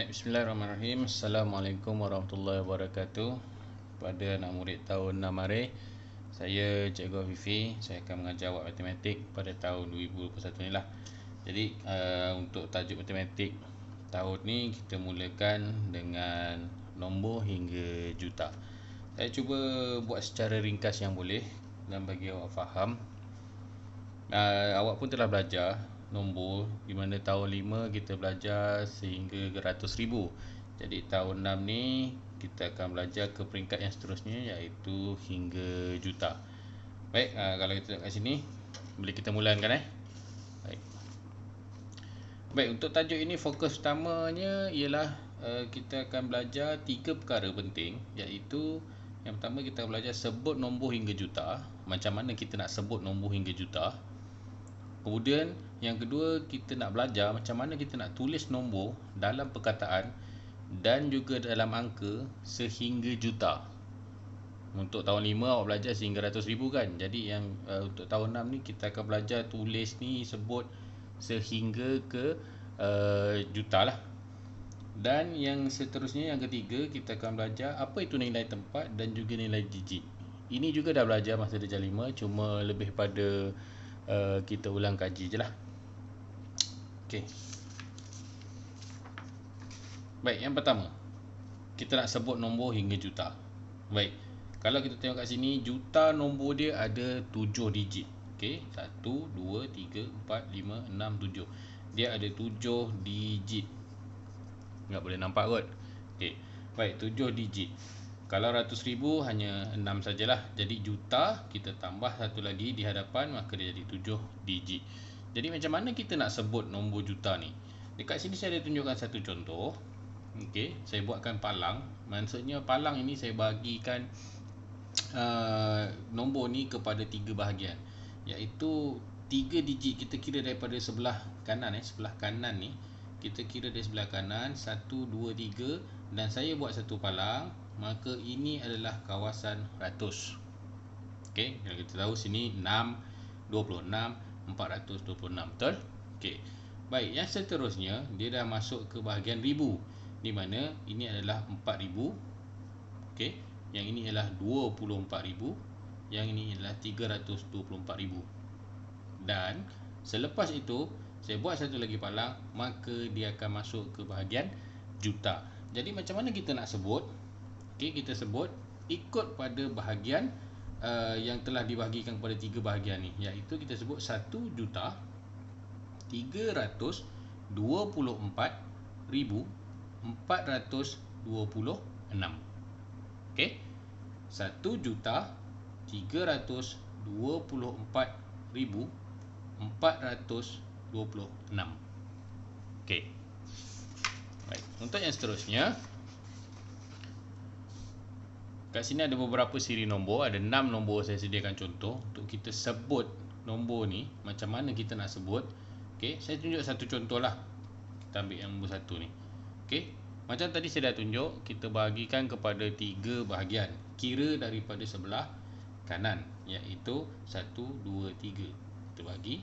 Bismillahirrahmanirrahim. Assalamualaikum warahmatullahi wabarakatuh. Pada anak murid tahun 6 Maret, saya Cikgu Afifi. Saya akan mengajar awak matematik pada tahun 2021 ni lah. Jadi untuk tajuk matematik tahun ni kita mulakan dengan nombor hingga juta. Saya cuba buat secara ringkas yang boleh dan bagi awak faham. Awak pun telah belajar nombor, di mana tahun 5 kita belajar sehingga ke ratus ribu. Jadi tahun 6 ni kita akan belajar ke peringkat yang seterusnya, iaitu hingga juta. Baik, kalau kita tengok kat sini, boleh kita mulakan Baik, untuk tajuk ini fokus utamanya ialah kita akan belajar 3 perkara penting, iaitu yang pertama kita belajar sebut nombor hingga juta. Macam mana kita nak sebut nombor hingga juta. Kemudian yang kedua, kita nak belajar macam mana kita nak tulis nombor dalam perkataan dan juga dalam angka sehingga juta. Untuk tahun 5 awak belajar sehingga ratus ribu kan. Jadi yang untuk tahun 6 ni kita akan belajar tulis ni sebut sehingga ke juta lah. Dan yang seterusnya, yang ketiga, kita akan belajar apa itu nilai tempat dan juga nilai digit. Ini juga dah belajar masa darjah 5, cuma lebih pada kita ulang kaji je lah. Okey. Baik, yang pertama, kita nak sebut nombor hingga juta. Baik, kalau kita tengok kat sini, juta nombor dia ada 7 digit. Okey, 1, 2, 3, 4, 5, 6, 7. Dia ada 7 digit. Tak boleh nampak kot. Okey, baik, 7 digit. Kalau ratus ribu hanya 6 sajalah. Jadi juta kita tambah satu lagi di hadapan, maka dia jadi 7 digit. Jadi macam mana kita nak sebut nombor juta ni? Dekat sini saya ada tunjukkan satu contoh. Okey, saya buatkan palang. Maksudnya palang ini saya bagikan nombor ni kepada 3 bahagian, iaitu 3 digit kita kira daripada sebelah kanan. Sebelah kanan ni kita kira dari sebelah kanan 1, 2, 3, dan saya buat satu palang. Maka ini adalah kawasan ratus. Okey, kalau kita tahu sini 6, 26, 426, betul? Okey. Baik, yang seterusnya dia dah masuk ke bahagian ribu, di mana ini adalah 4000. Okey, yang ini adalah 24000, yang ini adalah 324000. Dan selepas itu saya buat satu lagi palang, maka dia akan masuk ke bahagian juta. Jadi macam mana kita nak sebut? Okey, kita sebut ikut pada bahagian yang telah dibahagikan kepada 3 bahagian ni, iaitu kita sebut 1,324,426. Okey, 1,324,426. Okey. Baik, untuk yang seterusnya, kat sini ada beberapa siri nombor, ada 6 nombor saya sediakan contoh untuk kita sebut nombor ni. Macam mana kita nak sebut? Okey, saya tunjuk satu contoh lah. Kita ambil yang nombor 1 ni. Okey, macam tadi saya dah tunjuk, kita bahagikan kepada 3 bahagian, kira daripada sebelah kanan, iaitu 1, 2, 3 terbagi,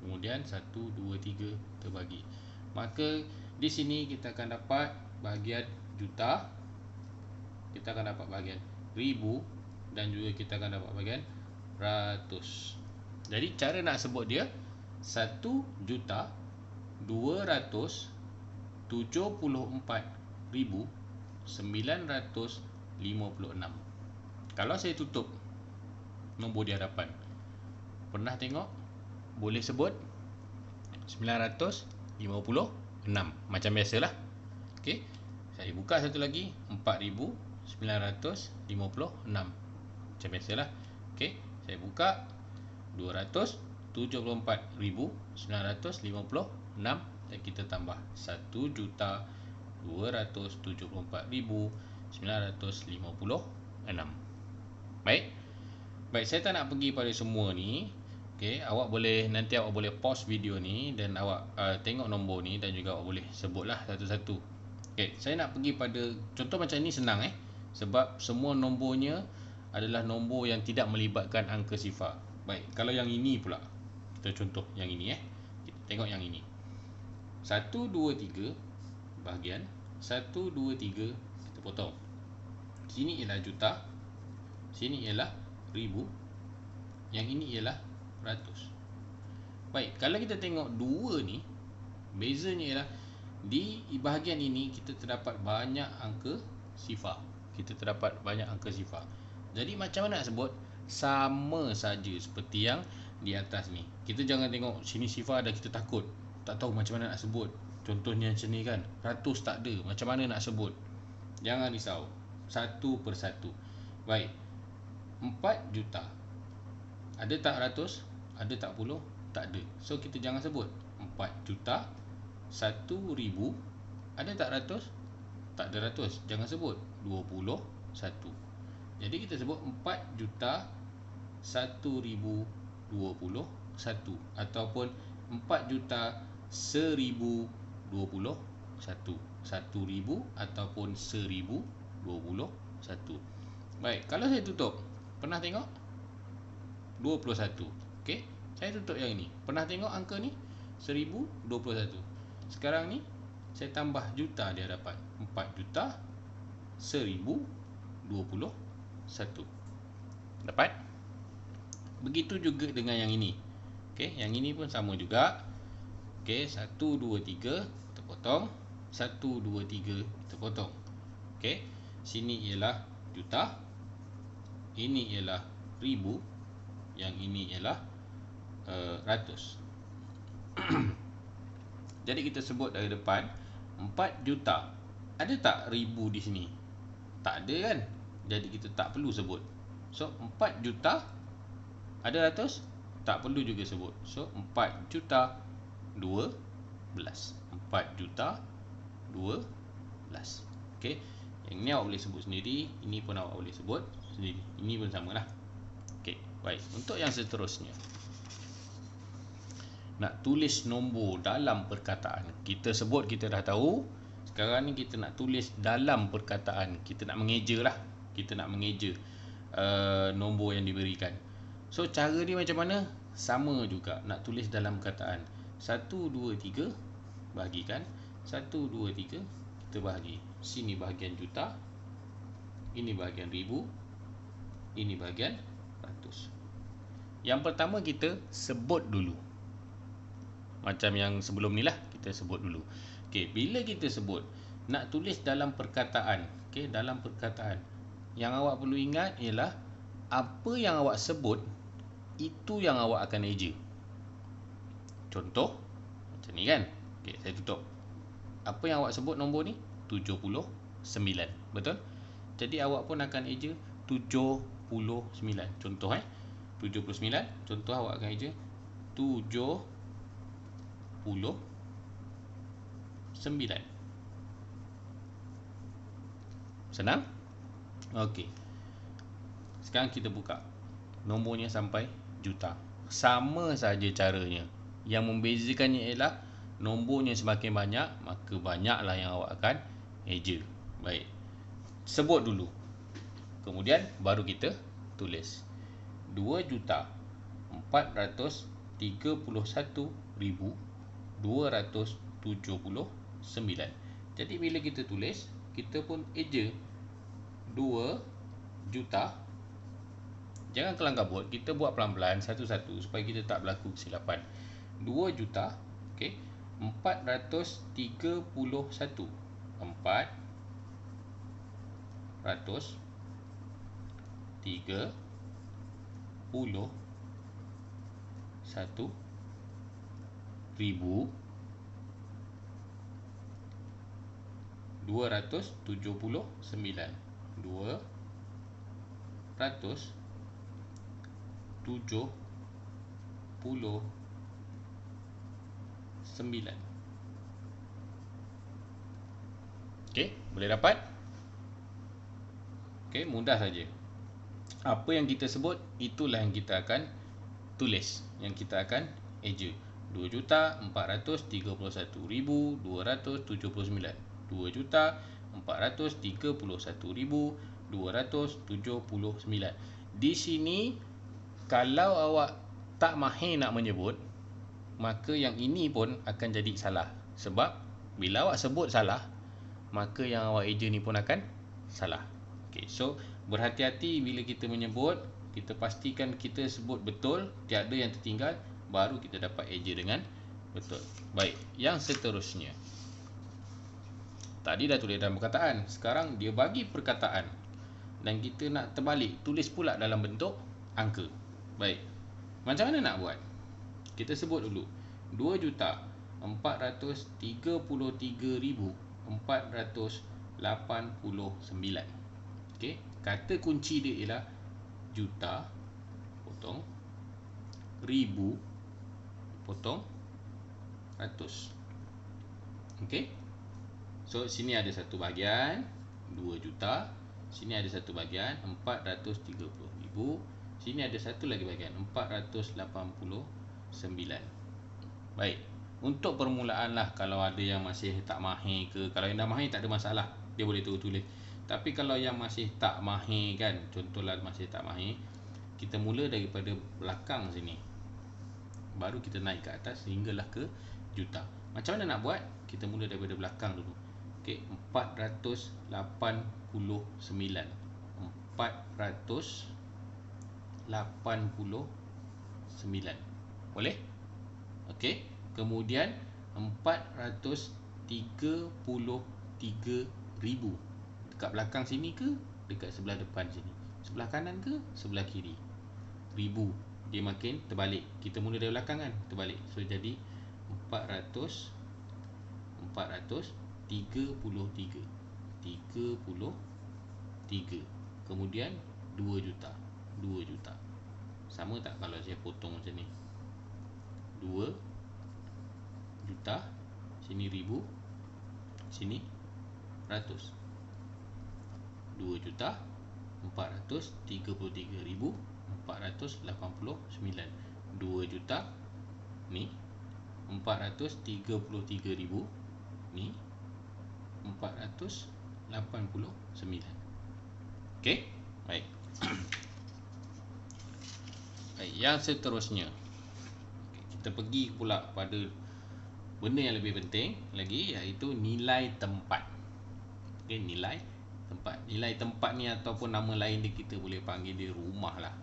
kemudian 1, 2, 3 terbagi. Maka di sini kita akan dapat bahagian juta, kita akan dapat bahagian ribu, dan juga kita akan dapat bahagian ratus. Jadi cara nak sebut dia 1,274,956. Kalau saya tutup nombor di hadapan, pernah tengok? Boleh sebut 956 macam biasalah. Okey, saya buka satu lagi, 4,956 macam biasalah. Okey, saya buka 274,956, dan kita tambah 1,274,956. Baik. Baik, saya tak nak pergi pada semua ni. Okey, nanti awak boleh pause video ni dan awak tengok nombor ni, dan juga awak boleh sebutlah satu-satu. Okey, saya nak pergi pada contoh macam ni, senang sebab semua nombornya adalah nombor yang tidak melibatkan angka sifar. Baik, kalau yang ini pula, kita contoh yang ini Kita tengok yang ini. 1, 2, 3 bahagian 1, 2, 3 kita potong. Sini ialah juta, sini ialah ribu, yang ini ialah ratus. Baik, kalau kita tengok dua ni, bezanya ialah di bahagian ini kita terdapat banyak angka sifar. Kita terdapat banyak angka sifar. Jadi macam mana nak sebut? Sama saja seperti yang di atas ni. Kita jangan tengok sini sifar dah kita takut, tak tahu macam mana nak sebut. Contohnya macam ni kan, ratus tak ada, macam mana nak sebut? Jangan risau, satu persatu. Baik, 4 juta. Ada tak ratus? Ada tak puluh? Tak ada. So kita jangan sebut 4 juta 1,000. Ada tak ratus? Tak ada ratus. Jangan sebut 21. Jadi kita sebut 4 juta 1,021 ataupun 4 juta 1,021. 1,000 ataupun 1,021. Baik, kalau saya tutup, pernah tengok 21. Okey, saya tutup yang ini. Pernah tengok angka ni 1,021. Sekarang ni saya tambah juta di hadapan, 4 juta 1,021. Dapat? Begitu juga dengan yang ini. Okey, yang ini pun sama juga. Okey, 1, 2, 3 kita potong. 1, 2, 3 kita potong. Okey, sini ialah juta, ini ialah ribu, yang ini ialah ratus. Jadi kita sebut dari depan 4 juta. Ada tak ribu di sini? Tak ada kan? Jadi kita tak perlu sebut. So 4 juta. Ada ratus? Tak perlu juga sebut. So 4 juta 12. 4 juta 12. Okey. Yang ni awak boleh sebut sendiri, ini pun awak boleh sebut sendiri. Ini pun samalah. Okey, baik. Untuk yang seterusnya, nak tulis nombor dalam perkataan. Kita sebut kita dah tahu. Sekarang ni kita nak tulis dalam perkataan. Kita nak mengeja lah. Kita nak mengeja nombor yang diberikan. So cara ni macam mana? Sama juga, nak tulis dalam perkataan. 1, 2, 3 bahagikan. 1, 2, 3 kita bahagi. Sini bahagian juta, ini bahagian ribu, ini bahagian ratus. Yang pertama kita sebut dulu. Macam yang sebelum ni lah, kita sebut dulu. Okey, bila kita sebut, nak tulis dalam perkataan. Okey, dalam perkataan, yang awak perlu ingat ialah apa yang awak sebut, itu yang awak akan eja. Contoh, macam ni kan. Okey, saya tutup. Apa yang awak sebut nombor ni? 79. Betul? Jadi awak pun akan eja 79. Contoh 79. Contoh awak akan eja 79. Senang? Okey. Sekarang kita buka. Nombornya sampai juta. Sama saja caranya. Yang membezakannya ialah nombornya semakin banyak, maka banyaklah yang awak akan eja. Baik. Sebut dulu. Kemudian baru kita tulis. 2,431,279. Jadi bila kita tulis, kita pun eja 2 juta. Jangan kelang kabut, kita buat pelan-pelan satu-satu supaya kita tak berlaku kesilapan. 2 juta, okey, 431. 431,279. 279. Okey, boleh dapat? Okey, mudah saja. Apa yang kita sebut, itulah yang kita akan tulis, yang kita akan eja. 2,431,279. 2,431,279. Di sini, kalau awak tak mahir nak menyebut, maka yang ini pun akan jadi salah. Sebab bila awak sebut salah, maka yang awak eja ni pun akan salah. Okay, so berhati-hati bila kita menyebut, kita pastikan kita sebut betul, tiada yang tertinggal, baru kita dapat eja dengan betul. Baik, yang seterusnya. Tadi dah tulis dalam perkataan, sekarang dia bagi perkataan dan kita nak terbalik, tulis pula dalam bentuk angka. Baik, macam mana nak buat? Kita sebut dulu 2,433,489. Okey, kata kunci dia ialah juta potong ribu potong ratus. Okey, so sini ada satu bahagian 2 juta, sini ada satu bahagian 430,000, sini ada satu lagi bahagian 489. Baik, untuk permulaan lah, kalau ada yang masih tak mahir ke, kalau yang dah mahir tak ada masalah, dia boleh tulis. Tapi kalau yang masih tak mahir kan, contohlah masih tak mahir, kita mula daripada belakang sini, baru kita naik ke atas sehinggalah ke juta. Macam mana nak buat? Kita mula daripada belakang dulu. Okey, 489. 489. Boleh? Okey, kemudian 433,000. Dekat belakang sini ke dekat sebelah depan sini? Sebelah kanan ke sebelah kiri? Ribu. Dia makin terbalik. Kita mula dari belakang kan, terbalik. So jadi 433. Kemudian 2 juta. 2 juta. Sama tak kalau saya potong macam ni? 2 juta, sini ribu, sini ratus. 2 juta 433,489. 2 juta ni 433,000 ni 489. Okey, baik. Baik, yang seterusnya kita pergi pula pada benda yang lebih penting lagi, iaitu nilai tempat. Okey, nilai tempat. Nilai tempat ni ataupun nama lain dia, kita boleh panggil dia rumah lah.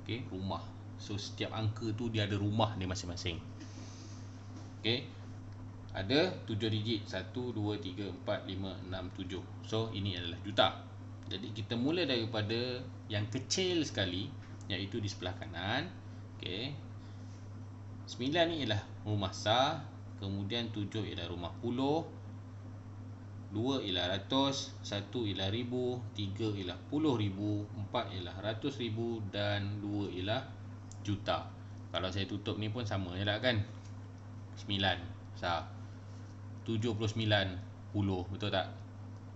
Okey, rumah. So setiap angka tu dia ada rumah dia masing-masing. Okey, ada 7 digit, 1, 2, 3, 4, 5, 6, 7. So ini adalah juta. Jadi kita mula daripada yang kecil sekali, iaitu di sebelah kanan. Okey, 9 ni ialah rumah sah, kemudian 7 ialah rumah puluh, 2 ialah ratus, 1 ialah ribu, 3 ialah puluh ribu, 4 ialah ratus ribu, dan 2 ialah juta. Kalau saya tutup ni pun sama je lah kan, 9 sah, 79 puluh, betul tak?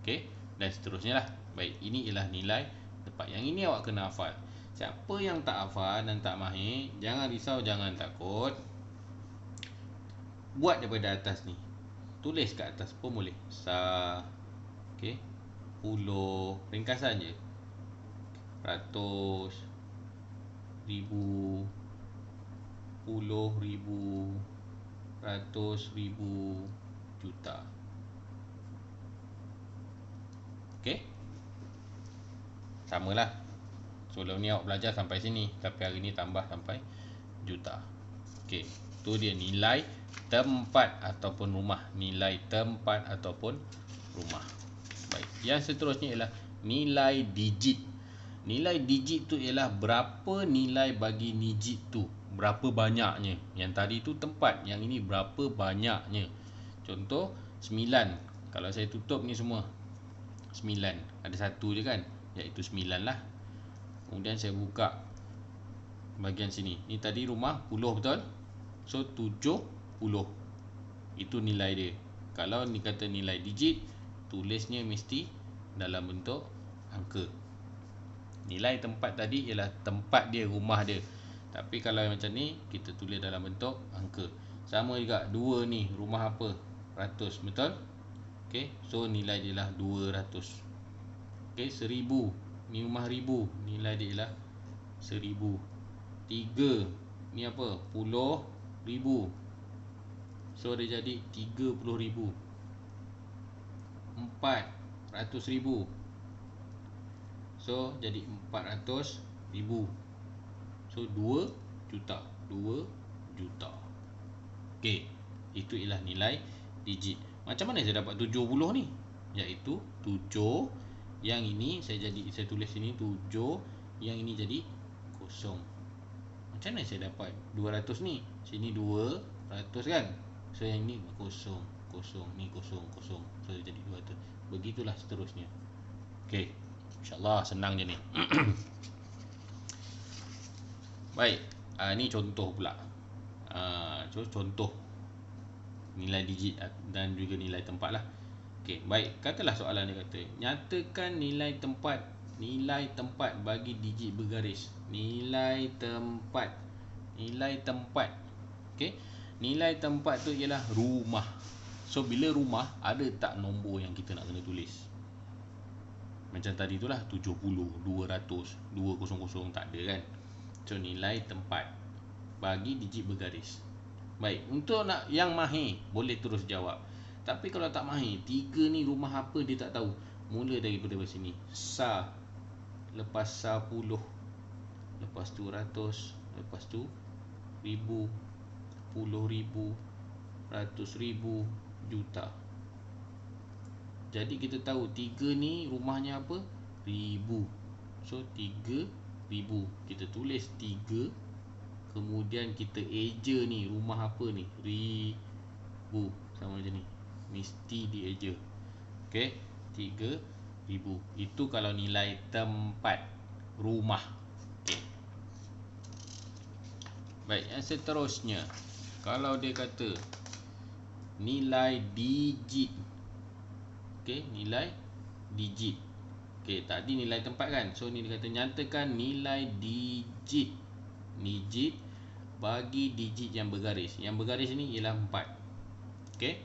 Okey, dan seterusnya lah. Baik, ini ialah nilai tempat. Yang ini awak kena hafal. Siapa yang tak hafal dan tak mahir, jangan risau, jangan takut. Buat daripada atas ni, tulis kat atas pun boleh. Sah, okey, puluh, ringkasan je. Ratus, ribu, puluh ribu, ratus ribu, juta. Okey, samalah. Sebelum ni awak belajar sampai sini, tapi hari ni tambah sampai juta. Okey, tu dia nilai tempat ataupun rumah. Nilai tempat ataupun rumah. Baik, yang seterusnya ialah nilai digit. Nilai digit tu ialah berapa nilai bagi digit tu, berapa banyaknya. Yang tadi tu tempat, yang ini berapa banyaknya. Contoh 9. Kalau saya tutup ni semua 9, ada satu je kan, iaitu 9 lah. Kemudian saya buka bahagian sini. Ni tadi rumah puluh, betul? So 70. Itu nilai dia. Kalau ni kata nilai digit, tulisnya mesti dalam bentuk angka. Nilai tempat tadi ialah tempat dia, rumah dia. Tapi kalau yang macam ni, kita tulis dalam bentuk angka. Sama juga 2 ni, rumah apa? Ratus, betul? Okey, so nilai dia ialah 200. Okey, 1000. Ni rumah ribu, nilai dia ialah 1000. 3 ni apa? Puluh ribu. So dia jadi 30,000. 400,000. So jadi 400,000. So 2 juta. 2 juta. Okey, itu ialah nilai digit. Macam mana saya dapat 70 ni? Iaitu 7, yang ini saya tulis sini 7, yang ini jadi kosong. Macam mana saya dapat 200 ni? Sini 200 kan? So yang ni kosong, kosong, ni kosong, kosong. So jadi 200. Begitulah seterusnya. Okey, insya-Allah senang je ni. Baik, ni contoh pula. Contoh nilai digit dan juga nilai tempat lah. Okey, baik, katalah soalan dia kata, nyatakan nilai tempat bagi digit bergaris. Nilai tempat. Okey, nilai tempat tu ialah rumah. So bila rumah, ada tak nombor yang kita nak kena tulis? Macam tadi tu lah, 70, 200, 200, tak ada kan? So nilai tempat bagi digit bergaris. Baik, untuk nak yang mahir boleh terus jawab. Tapi kalau tak mahir, 3 ni rumah apa dia tak tahu. Mula daripada sini, sa, lepas sa 10, lepas tu ratus, lepas tu 1000, 10,000, 100,000, juta. Jadi kita tahu 3 ni rumahnya apa? 1000. So 3,000. Kita tulis 3, kemudian kita eja ni rumah apa ni? 1000. Sama macam ni, mesti dieja. Okey, 3,000. Itu kalau nilai tempat rumah. Okey. Baik, yang seterusnya, kalau dia kata nilai digit. Okey, nilai digit. Okey, tadi nilai tempat kan? So ni dia kata nyatakan nilai digit. Digit bagi digit yang bergaris. Yang bergaris ni ialah 4. Okey.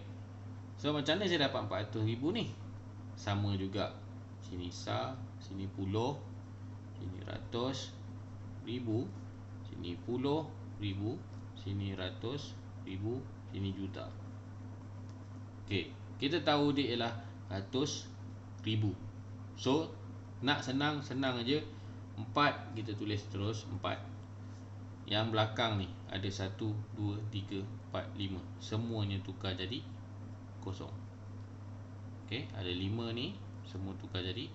So macam mana saya dapat 400,000 ni? Sama juga. Sini sa, sini 10, sini 100,000, sini 10,000, sini 100,000, sini juta. Okey, kita tahu dia ialah 100,000. So nak senang aja, 4 kita tulis terus 4. Yang belakang ni ada 1, 2, 3, 4, 5. Semuanya tukar jadi kosong. Okey, ada 5 ni, semua tukar jadi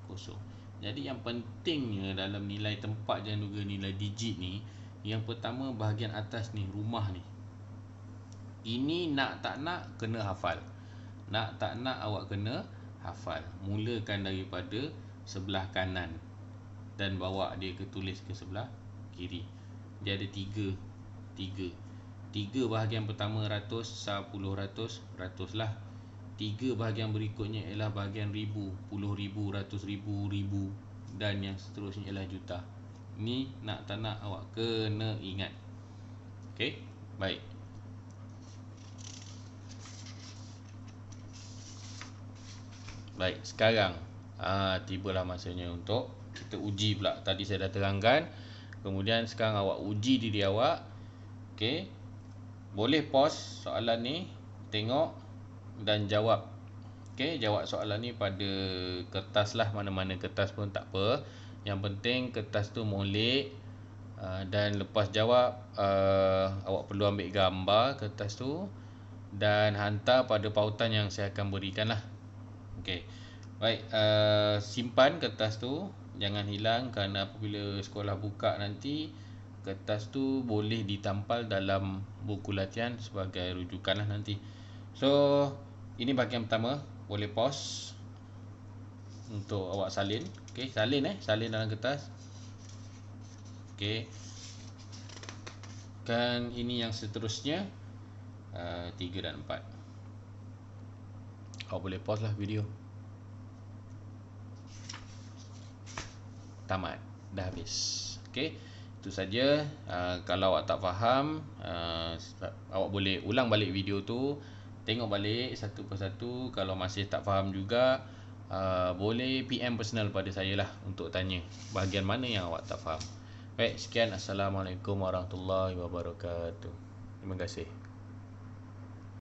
kosong. Jadi yang pentingnya dalam nilai tempat dan juga nilai digit ni, yang pertama bahagian atas ni, rumah ni. Ini nak tak nak kena hafal. Nak tak nak awak kena hafal. Mulakan daripada sebelah kanan dan bawa dia tulis ke sebelah kiri. Dia ada 3 bahagian pertama 100, sa 10, 100 lah. 3 bahagian berikutnya ialah bahagian ribu, 10,000, 100,000, 1000, dan yang seterusnya ialah juta. Ni nak tak nak awak kena ingat. Okey, baik. Baik, sekarang tibalah masanya untuk kita uji pula. Tadi saya dah terangkan. Kemudian sekarang awak uji diri awak. Okey. Boleh pause soalan ni, tengok dan jawab. Okey, jawab soalan ni pada kertas lah, mana-mana kertas pun tak apa. Yang penting kertas tu molek. Dan lepas jawab, awak perlu ambil gambar kertas tu dan hantar pada pautan yang saya akan berikan lah. Okey. Baik, simpan kertas tu, jangan hilang, kerana apabila sekolah buka nanti, kertas tu boleh ditampal dalam buku latihan sebagai rujukan lah nanti. So ini bahagian pertama. Boleh pause untuk awak salin. Okey, salin dalam kertas. Okey. Dan ini yang seterusnya, 3 dan 4. Awak boleh pause lah video. Tamat, dah habis. Okey, itu saja. Kalau awak tak faham, awak boleh ulang balik video tu, tengok balik satu persatu. Kalau masih tak faham juga, boleh PM personal pada saya lah untuk tanya bahagian mana yang awak tak faham. Baik, sekian. Assalamualaikum warahmatullahi wabarakatuh. Terima kasih.